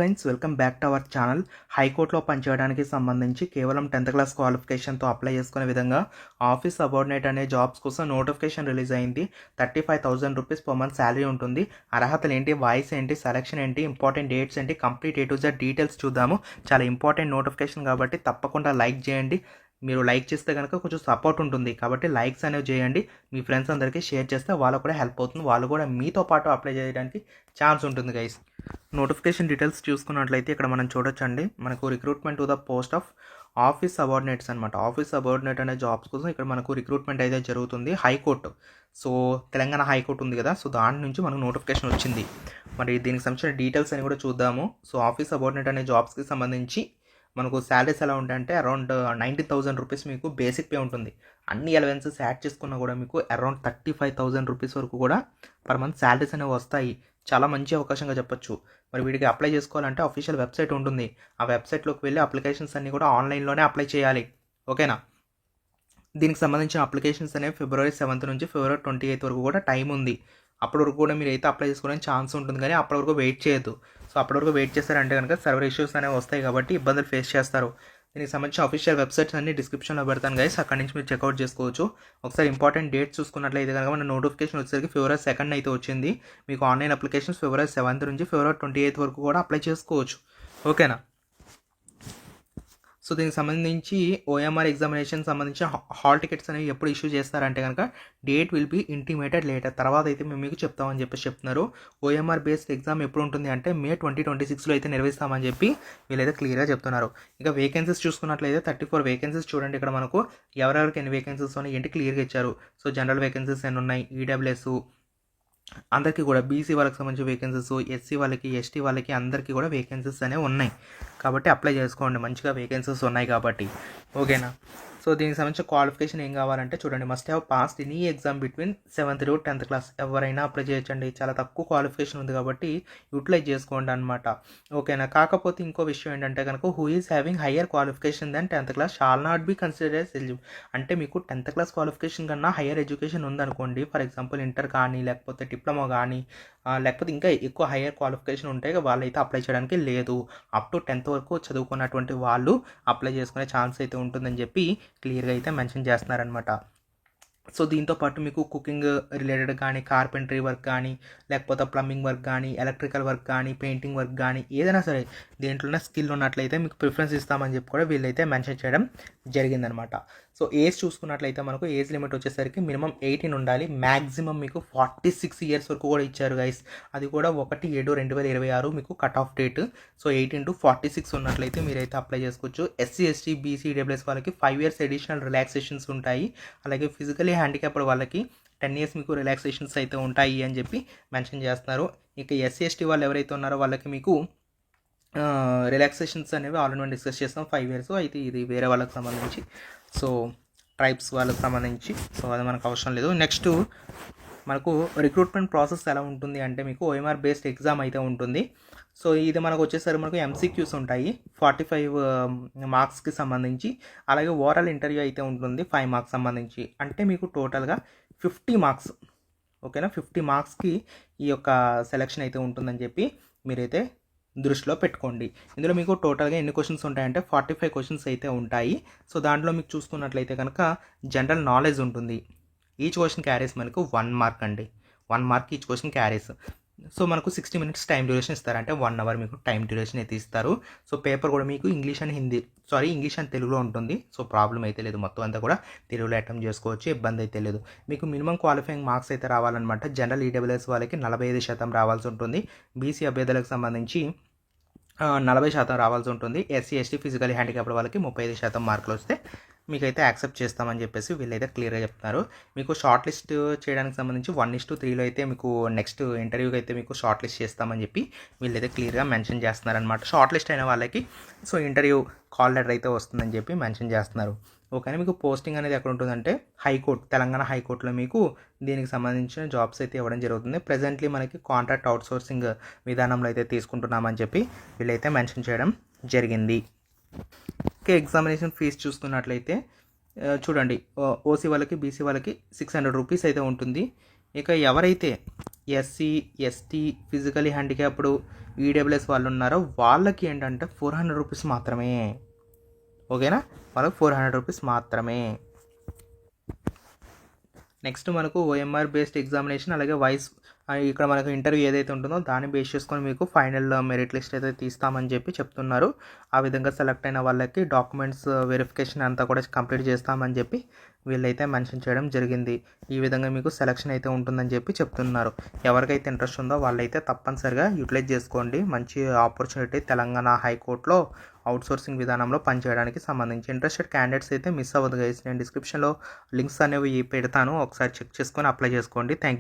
Friends, welcome back to our channel. హైకోర్టులో పనిచేయడానికి సంబంధించి కేవలం 10th క్లాస్ క్వాలిఫికేషన్తో అప్లై చేసుకునే విధంగా ఆఫీస్ సబార్డినేట్ అనే జాబ్స్ కోసం నోటిఫికేషన్ రిలీజ్ అయింది. 35,000 రూపీస్ పర్ మంత్ శాలరీ ఉంటుంది. అర్హతలు ఏంటి, వాయిస్ ఏంటి, సెలక్షన్ ఏంటి, ఇంపార్టెంట్ డేట్స్ ఏంటి, complete A to Z details చూద్దాము. చాలా ఇంపార్టెంట్ నోటిఫికేషన్ కాబట్టి తప్పకుండా లైక్ చేయండి. మీరు లైక్ చేస్తే కనుక కొంచెం సపోర్ట్ ఉంటుంది కాబట్టి లైక్స్ అనేవి చేయండి. మీ ఫ్రెండ్స్ అందరికీ షేర్ చేస్తే వాళ్ళకు కూడా హెల్ప్ అవుతుంది. వాళ్ళు కూడా మీతో పాటు అప్లై చేయడానికి ఛాన్స్ ఉంటుంది గైస్. నోటిఫికేషన్ డీటెయిల్స్ చూసుకున్నట్లయితే ఇక్కడ మనం చూడొచ్చండి. మనకు recruitment to the post of office subordinates అనమాట. ఆఫీస్ సబార్డినేట్ అనే జాబ్స్ కోసం ఇక్కడ మనకు రిక్రూట్మెంట్ అయితే జరుగుతుంది. హైకోర్టు, సో తెలంగాణ హైకోర్టు ఉంది కదా, సో దాని నుంచి మనకు నోటిఫికేషన్ వచ్చింది. మరి దీనికి సంబంధించిన డీటెయిల్స్ అని కూడా చూద్దాము. సో ఆఫీస్ సబార్డినేట్ అనే జాబ్స్కి సంబంధించి మనకు శాలరీస్ ఎలా ఉంటాయంటే అరౌండ్ 90,000 రూపీస్ మీకు బేసిక్ పే ఉంటుంది. అన్ని అలవెన్సెస్ యాడ్ చేసుకున్నా కూడా మీకు అరౌండ్ 35,000 రూపీస్ వరకు కూడా పర్ మంత్ శాలరీస్ అనేవి వస్తాయి. చాలా మంచి అవకాశంగా చెప్పొచ్చు. మరి వీటికి అప్లై చేసుకోవాలంటే అఫీషియల్ వెబ్సైట్ ఉంటుంది. ఆ వెబ్సైట్లోకి వెళ్ళి అప్లికేషన్స్ అన్నీ కూడా ఆన్లైన్లోనే అప్లై చేయాలి. ఓకేనా? దీనికి సంబంధించిన అప్లికేషన్స్ అనేవి February 7th నుంచి February 28th వరకు కూడా టైం ఉంది. అప్పటి వరకు కూడా మీరు అయితే అప్లై చేసుకోవడానికి ఛాన్స్ ఉంటుంది, కానీ అప్పటి వరకు వెయిట్ చేయొద్దు. సో అప్పటి వరకు వెయిట్ చేస్తారంటే కనుక సర్వర్ ఇష్యూస్ అనేవి వస్తాయి కాబట్టి ఇబ్బందులు ఫేస్ చేస్తారు. దీనికి సంబంధించిన అఫీషియల్ వెబ్సైట్స్ అన్ని డిస్క్రిప్షన్లో పెడతాను గైస్, అక్కడి నుంచి మీరు చెక్అవుట్ చేసుకోవచ్చు. ఒకసారి ఇంపార్టెంట్ డేట్స్ చూసుకున్నట్లయితే కనుక మన నోటిఫికేషన్ వచ్చేసరికి February 2nd అయితే వచ్చింది. మీకు ఆన్లైన్ అప్లికేషన్స్ February 7th నుంచి February 28th వరకు కూడా అప్లై చేసుకోవచ్చు. ఓకేనా? సో దీనికి సంబంధించి OMR ఎగ్జామినేషన్ సంబంధించిన హాల్ టికెట్స్ అనేవి ఎప్పుడు ఇష్యూ చేస్తారంటే కనుక date will be intimated later, తర్వాత అయితే మేము మీకు చెప్తామని చెప్పేసి చెప్తున్నారు. OMR బేస్డ్ ఎగ్జామ్ ఎప్పుడు ఉంటుంది అంటే May 2026లో అయితే నిర్వహిస్తామని చెప్పి వీళ్ళైతే క్లియర్గా చెప్తున్నారు. ఇక వేకెన్సీస్ చూసుకున్నట్లయితే 34 వేకెన్సీస్ చూడండి. ఇక్కడ మనకు ఎవరెవరికి ఎన్ని వేకెన్సీస్ ఉన్నాయి ఏంటి క్లియర్గా ఇచ్చారు. సో జనరల్ వేకెన్సీస్ ఎన్ని ఉన్నాయి, EWS అందరికీ కూడా, బీసీ వాళ్ళకి సంబంధించిన వేకెన్సీస్, SC వాళ్ళకి, ST వాళ్ళకి అందరికీ కూడా వేకెన్సీస్ అనేవి ఉన్నాయి. కాబట్టి అప్లై చేసుకోండి, మంచిగా వేకెన్సీస్ ఉన్నాయి కాబట్టి. ఓకేనా? సో దీనికి సంబంధించిన క్వాలిఫికేషన్ ఏం కావాలంటే చూడండి, must have passed any exam between 7th to 10th class. ఎవరైనా అప్లై చేయొచ్చండి. చాలా తక్కువ క్వాలిఫికేషన్ ఉంది కాబట్టి యూటిలైజ్ చేసుకోండి అనమాట. ఓకేనా? కాకపోతే ఇంకో విషయం ఏంటంటే కనుక who is having higher qualification then 10th class shall not be considered as eligible. అంటే మీకు 10th క్లాస్ క్వాలిఫికేషన్ కన్నా హయ్యర్ ఎడ్యుకేషన్ ఉందనుకోండి, ఫర్ ఎగ్జాంపుల్ ఇంటర్ కానీ లేకపోతే డిప్లొమా కానీ లేకపోతే ఇంకా ఎక్కువ హయ్యర్ క్వాలిఫికేషన్ ఉంటే వాళ్ళైతే అప్లై చేయడానికి లేదు. అప్ టు 10th వరకు చదువుకున్నటువంటి వాళ్ళు అప్లై చేసుకునే ఛాన్స్ అయితే ఉంటుందని చెప్పి క్లియర్గా అయితే మెన్షన్ చేస్తున్నారనమాట. సో దీంతో పాటు మీకు కుకింగ్ రిలేటెడ్ కానీ, కార్పెంటరీ వర్క్ కానీ, లేకపోతే ప్లంబింగ్ వర్క్ కానీ, ఎలక్ట్రికల్ వర్క్ కానీ, పెయింటింగ్ వర్క్ కానీ, ఏదైనా సరే దేంట్లోనే స్కిల్ ఉన్నట్లయితే మీకు ప్రిఫరెన్స్ ఇస్తామని చెప్పి కూడా వీళ్ళైతే మెన్షన్ చేయడం జరిగిందనమాట. సో ఏజ్ చూసుకున్నట్లయితే మనకు ఏజ్ లిమిట్ వచ్చేసరికి మినిమం 18 ఉండాలి. మ్యాక్సిమం మీకు 46 ఇయర్స్ వరకు కూడా ఇచ్చారు గైస్. అది కూడా 1/7/2026 మీకు cut off date. So 18 to 46 ఉన్నట్లయితే మీరైతే అప్లై చేసుకోవచ్చు. SC, ST, BC, EWS వాళ్ళకి 5 years అడిషనల్ రిలాక్సేషన్స్ ఉంటాయి. అలాగే ఫిజికలీ హ్యాండిక్యాప్డ్ వాళ్ళకి 10 years మీకు రిలాక్సేషన్స్ అయితే ఉంటాయి అని చెప్పి మెన్షన్ చేస్తున్నారు. ఇక SC, ST వాళ్ళు ఎవరైతే ఉన్నారో వాళ్ళకి మీకు రిలాక్సేషన్స్ అనేవి ఆల్రెడీ మనం డిస్కస్ చేస్తాం, 5 years. అయితే ఇది వేరే వాళ్ళకి సంబంధించి, సో ట్రైబ్స్ వాళ్ళకి సంబంధించి, సో అది మనకు అవసరం లేదు. నెక్స్ట్ మనకు రిక్రూట్మెంట్ ప్రాసెస్ ఎలా ఉంటుంది అంటే మీకు OMR బేస్డ్ ఎగ్జామ్ అయితే ఉంటుంది. సో ఇది మనకు వచ్చేసరికి మనకు MCQs ఉంటాయి 45 మార్క్స్కి సంబంధించి. అలాగే ఓరల్ ఇంటర్వ్యూ అయితే ఉంటుంది 5 మార్క్స్ సంబంధించి. అంటే మీకు టోటల్గా 50 మార్క్స్. ఓకేనా? 50 మార్క్స్కి ఈ యొక్క సెలెక్షన్ అయితే ఉంటుందని చెప్పి మీరైతే దృష్టిలో పెట్టుకోండి. ఇందులో మీకు టోటల్గా ఎన్ని క్వశ్చన్స్ ఉంటాయంటే 45 క్వశ్చన్స్ అయితే ఉంటాయి. సో దాంట్లో మీకు చూసుకున్నట్లయితే కనుక జనరల్ నాలెడ్జ్ ఉంటుంది. ఈచ్ క్వశ్చన్ క్యారీస్ మనకు 1 మార్క్ అండి. 1 mark each question carries. So మనకు 60 minutes టైం డ్యూరేషన్ ఇస్తారు, అంటే 1 hour మీకు టైం డ్యూరేషన్ అయితే ఇస్తారు. సో పేపర్ కూడా మీకు ఇంగ్లీష్ అండ్ తెలుగులో ఉంటుంది. సో ప్రాబ్లం అయితే లేదు, మొత్తం అంతా కూడా తెలుగులో అటెంప్ట్ చేసుకోవచ్చు, ఇబ్బంది అయితే లేదు. మీకు మినిమం క్వాలిఫైయింగ్ మార్క్స్ అయితే రావాలన్నమాట. జనరల్ EWS వాళ్ళకి 45% రావాల్సి ఉంటుంది. BC అభ్యర్థులకు సంబంధించి 40% రావాల్సి ఉంటుంది. SC, ST ఫిజికల్ హ్యాండిక్యాప్డ్ వాళ్ళకి 35% మార్కులు వస్తే మీకైతే యాక్సెప్ట్ చేస్తామని చెప్పేసి వీళ్ళైతే క్లియర్గా చెప్తున్నారు. మీకు షార్ట్ లిస్ట్ చేయడానికి సంబంధించి 1:3లో అయితే మీకు నెక్స్ట్ ఇంటర్వ్యూకి అయితే మీకు షార్ట్ లిస్ట్ చేస్తామని చెప్పి వీళ్ళైతే క్లియర్గా మెన్షన్ చేస్తున్నారనమాట. షార్ట్ లిస్ట్ అయిన వాళ్ళకి సో ఇంటర్వ్యూ కాల్ లెటర్ అయితే వస్తుందని చెప్పి మెన్షన్ చేస్తున్నారు. ఓకే, మీకు పోస్టింగ్ అనేది ఎక్కడ ఉంటుందంటే హైకోర్టు, తెలంగాణ హైకోర్టులో మీకు దీనికి సంబంధించిన జాబ్స్ అయితే ఇవ్వడం జరుగుతుంది. ప్రెజెంట్లీ మనకి కాంట్రాక్ట్ అవుట్సోర్సింగ్ విధానంలో అయితే తీసుకుంటున్నామని చెప్పి వీళ్ళైతే మెన్షన్ చేయడం జరిగింది. ఓకే, ఎగ్జామినేషన్ ఫీజు చూసుకున్నట్లయితే చూడండి, ఓసీ వాళ్ళకి, బీసీ వాళ్ళకి 600 రూపీస్ అయితే ఉంటుంది. ఇక ఎవరైతే SC, ST physically handicapped EWS వాళ్ళు ఉన్నారో వాళ్ళకి ఏంటంటే 400 రూపీస్ మాత్రమే. ఓకేనా, వాళ్ళకి 400 రూపీస్ మాత్రమే. నెక్స్ట్ మనకు ఓఎంఆర్ బేస్డ్ ఎగ్జామినేషన్ అలాగే ఇక్కడ మనకు ఇంటర్వ్యూ ఏదైతే ఉంటుందో దాన్ని బేస్ చేసుకొని మీకు ఫైనల్ మెరిట్ లిస్ట్ అయితే తీస్తామని చెప్పి చెప్తున్నారు. ఆ విధంగా సెలెక్ట్ అయిన వాళ్ళకి డాక్యుమెంట్స్ వెరిఫికేషన్ అంతా కూడా కంప్లీట్ చేస్తామని చెప్పి వీళ్ళైతే మెన్షన్ చేయడం జరిగింది. ఈ విధంగా మీకు సెలక్షన్ అయితే ఉంటుందని చెప్పి చెప్తున్నారు. ఎవరికైతే ఇంట్రెస్ట్ ఉందో వాళ్ళైతే తప్పనిసరిగా యూటిలైజ్ చేసుకోండి. మంచి ఆపర్చునిటీ తెలంగాణ హైకోర్టులో అవుట్సోర్సింగ్ విధానంలో పనిచేయడానికి సంబంధించి. ఇంట్రెస్టెడ్ క్యాండిడేట్స్ అయితే మిస్ అవ్వదు గైస్. నేను డిస్క్రిప్షన్లో లింక్స్ అనేవి పెడతాను, ఒకసారి చెక్ చేసుకొని అప్లై చేసుకోండి. Thank you.